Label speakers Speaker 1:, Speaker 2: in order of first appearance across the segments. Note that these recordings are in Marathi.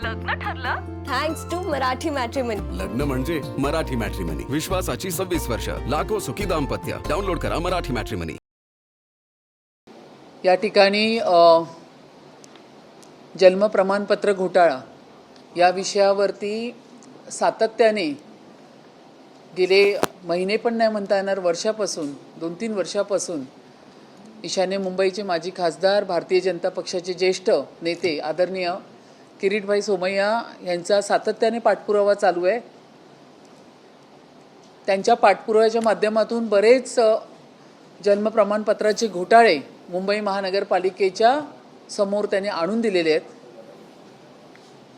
Speaker 1: लग्न ठरलं?
Speaker 2: Thanks to Marathi matrimony.
Speaker 3: लग्न म्हणजे मराठी मॅट्रिमनी. विश्वासाची 26 वर्ष. लाखो सुखी दाम्पत्य. डाउनलोड करा मराठी मॅट्रिमनी.
Speaker 4: या ठिकाणी जन्म प्रमाणपत्र घोटाळा या विषयावरती सातत्याने गेले महिने पण नाही म्हणता येणार, वर्षापासून 2-3 वर्षापासून ईशान्य मुंबईचे माजी खासदार, भारतीय जनता पक्षाचे ज्येष्ठ नेते आदरणीय किरीटभाई सोमय्या यांचा सातत्याने पाठपुरावा चालू आहे. त्यांच्या पाठपुराव्याच्या माध्यमातून बरेच जन्म प्रमाणपत्राचे घोटाळे मुंबई महानगरपालिकेच्या समोर त्यांनी आणून दिलेले आहेत.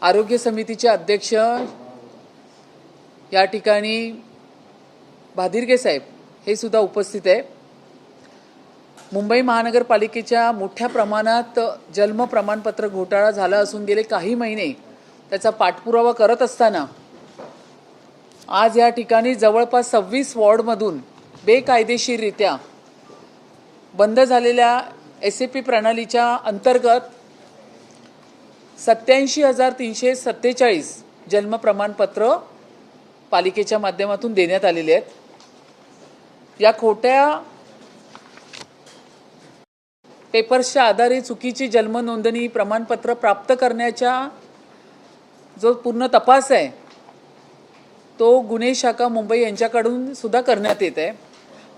Speaker 4: आरोग्य समितीचे अध्यक्ष या ठिकाणी भादिरगे साहेब हे सुद्धा उपस्थित आहे. मुंबई महानगरपालिकेच्या मोठ्या प्रमाणात जन्म प्रमाणपत्र घोटाळा झाला असून गेले काही महिने त्याचा पाठपुरावा करत असताना आज या ठिकाणी जवळपास 26 वॉर्डमधून बेकायदेशीररित्या बंद झालेल्या SAP प्रणालीच्या अंतर्गत 87,347 जन्म प्रमाणपत्र पालिकेच्या माध्यमातून देण्यात आलेले आहेत. या खोट्या पेपर्सच्या आधारे चुकीची जन्म नोंदणी प्रमाणपत्र प्राप्त करण्याच्या जो पूर्ण तपास आहे तो गुन्हे शाखा मुंबई यांच्याकडून सुद्धा करण्यात येत आहे.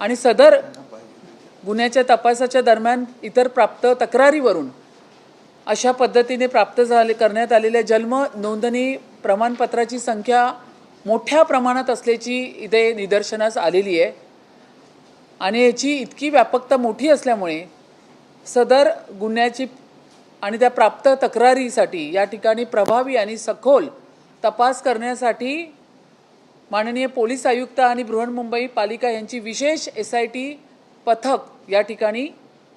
Speaker 4: आणि सदर गुन्ह्याच्या तपासाच्या दरम्यान इतर प्राप्त तक्रारीवरून अशा पद्धतीने प्राप्त करण्यात आलेल्या जन्म नोंदणी प्रमाणपत्राची संख्या मोठ्या प्रमाणात असल्याची इथे निदर्शनास आलेली आहे. आणि याची इतकी व्यापकता मोठी असल्यामुळे सदर गुन्ह्याची आणि त्या प्राप्त तक्रारीसाठी या ठिकाणी प्रभावी आणि सखोल तपास करण्यासाठी माननीय पोलीस आयुक्त आणि बृहन्मुंबई पालिका यांची विशेष SIT पथक या ठिकाणी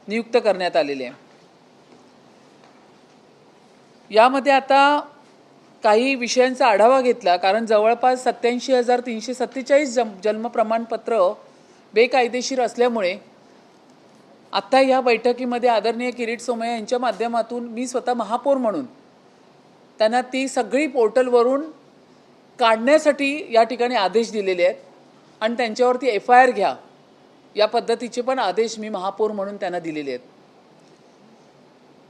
Speaker 4: नियुक्त करण्यात आलेले आहे. यामध्ये आता काही विषयांचा आढावा घेतला, कारण जवळपास 87,347 जन्म प्रमाणपत्र बेकायदेशीर असल्यामुळे आत्ता या बैठकीमध्ये आदरणीय किरीट सोमय्या यांच्या माध्यमातून मी स्वतः महापौर म्हणून त्यांना ती सगळी पोर्टलवरून काढण्यासाठी या ठिकाणी आदेश दिलेले आहेत आणि त्यांच्यावरती FIR घ्या या पद्धतीचे पण आदेश मी महापौर म्हणून त्यांना दिलेले आहेत.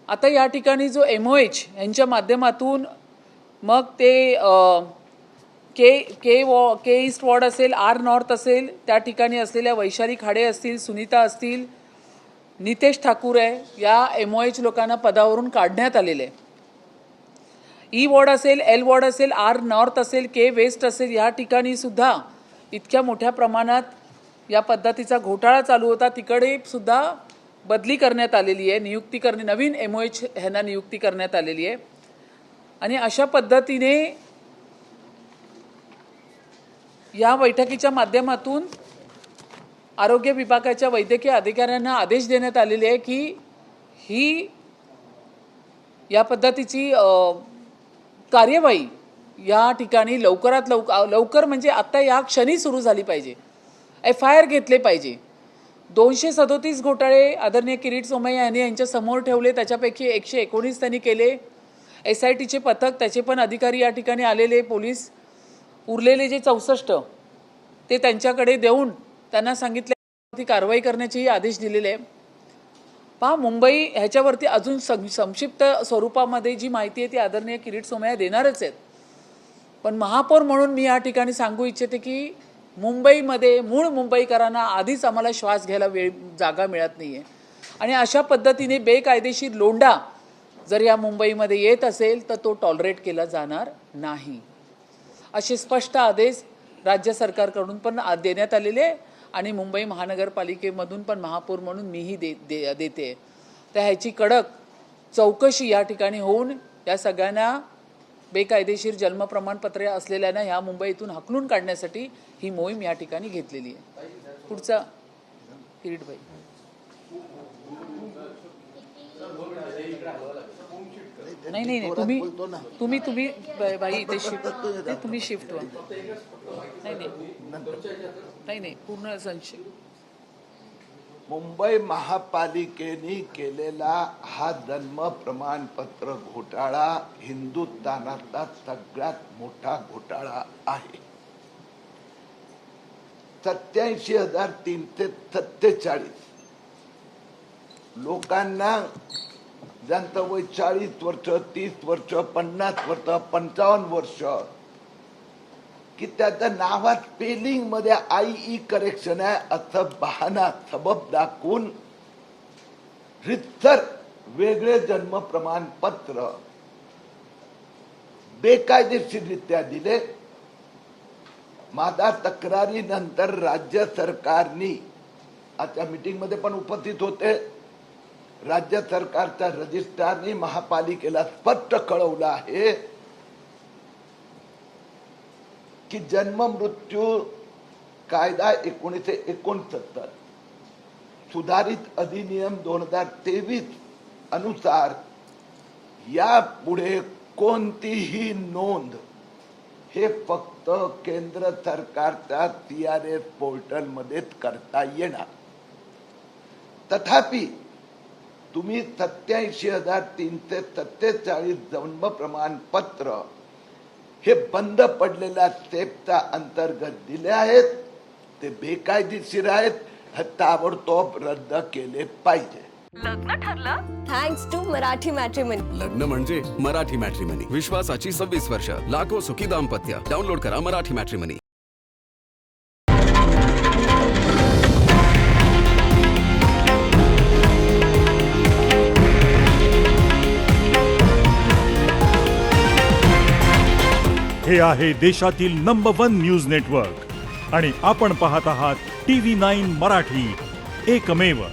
Speaker 4: आता या ठिकाणी जो MOH यांच्या माध्यमातून मग ते के ईस्ट वॉर्ड असेल, R नॉर्थ असेल, त्या ठिकाणी असलेल्या वैशाली खाडे असतील, सुनीता असतील, नितेश ठाकूर आहे, या MOH लोकांना पदावरून काढण्यात आलेले. E वॉर्ड असेल, L वॉर्ड असेल, R नॉर्थ असेल, के वेस्ट असेल, या ठिकाणी सुद्धा इतक्या मोठ्या प्रमाणात या पद्धतीचा घोटाळा चालू होता. तिकडे सुद्धा बदली करण्यात आलेली आहे, नियुक्ती करणे, नवीन MOH ह्यांना नियुक्ती करण्यात आलेली आहे. आणि अशा पद्धतीने या बैठकीच्या माध्यमातून आरोग्य विभागाच्या वैद्यकीय अधिकाऱ्यांना आदेश देण्यात आलेले आहे की ही या पद्धतीची कार्यवाही या ठिकाणी लवकरात लवकर म्हणजे आत्ता या क्षणी सुरू झाली पाहिजे. FIR घेतले पाहिजे. 237 घोटाळे आदरणीय किरीट सोमय्या यांनी यांच्या समोर ठेवले, त्याच्यापैकी 119 त्यांनी केले. SITचे पथक, त्याचे पण अधिकारी या ठिकाणी आलेले, पोलीस, उरलेले जे 64 ते त्यांच्याकडे देऊन त्यांना सांगितले कारवाई करण्याचेही आदेश दिलेले आहे. पहा, मुंबई ह्याच्यावरती अजून संक्षिप्त स्वरूपामध्ये जी माहिती आहे ती आदरणीय किरीट सोमय्या देणारच आहेत. पण महापौर म्हणून मी या ठिकाणी सांगू इच्छिते की मुंबईमध्ये मूळ मुंबईकरांना आधीच आम्हाला श्वास घ्यायला जागा मिळत नाही आहे. आणि अशा पद्धतीने बेकायदेशीर लोंढा जर या मुंबईमध्ये येत असेल तर तो टॉलरेट केला जाणार नाही, असे स्पष्ट आदेश राज्य सरकारकडून पण देण्यात आलेले आणि मुंबई महानगरपालिकेमधून पण महापौर म्हणून मीही देते. तर ह्याची कडक चौकशी या ठिकाणी होऊन या सगळ्यांना बेकायदेशीर जन्म प्रमाणपत्रे असलेल्यांना ह्या मुंबईतून हाकलून काढण्यासाठी ही मोहीम या ठिकाणी घेतलेली आहे. पुढचा किरीटभाई. नाही तुम्ही भाई इथे शिफ्ट, तुम्ही शिफ्ट व्हा. नाही पूर्ण संशय
Speaker 1: मुंबई महापालिकेने केलेला हा जन्म प्रमाणपत्र घोटाळा हिंदुस्थानातला सगळ्यात मोठा घोटाळा आहे. 87,347 लोकांना ज्यांचं वय 40 वर्ष, 30 वर्ष, 50 वर्ष, 55 वर्ष की त्याच्या नावात स्पेलिंग मध्ये IE करेक्शन आहे असं बहाणा सबब दाखवून रितसर वेगळे जन्म प्रमाणपत्र बेकायदेशीररित्या दिले. माझ्या तक्रारीनंतर राज्य सरकारने आजच्या मीटिंग मध्ये पण उपस्थित होते. राज्य सरकारच्या रजिस्ट्रारने महापालिकेला स्पष्ट कळवलं आहे की जन्म मृत्यू कायदा 1969 सुधारित अधिनियम 2023 अनुसार यापुढे कोणतीही नोंद हे फक्त केंद्र सरकारच्या CRS पोर्टल मध्येच करता येणार. तथापि तुम्ही 87,347 जन्म प्रमाणपत्र हे बंद पडलेल्या स्टेपच्या अंतर्गत दिले आहेत. ते बेकायदेशीर आहेत. हे ताबडतोब रद्द केले पाहिजे.
Speaker 5: लग्न ठरलं?
Speaker 2: Thanks to Marathi matrimony.
Speaker 3: लग्न म्हणजे मराठी मॅट्रिमनी. विश्वासाची 26 वर्ष. लाखो सुखी दाम्पत्य. डाउनलोड करा मराठी मॅट्रिमनी.
Speaker 6: हे आहे देशातील नंबर 1 न्यूज नेटवर्क आणि आपण पाहत आहात TV9 मराठी, एकमेव.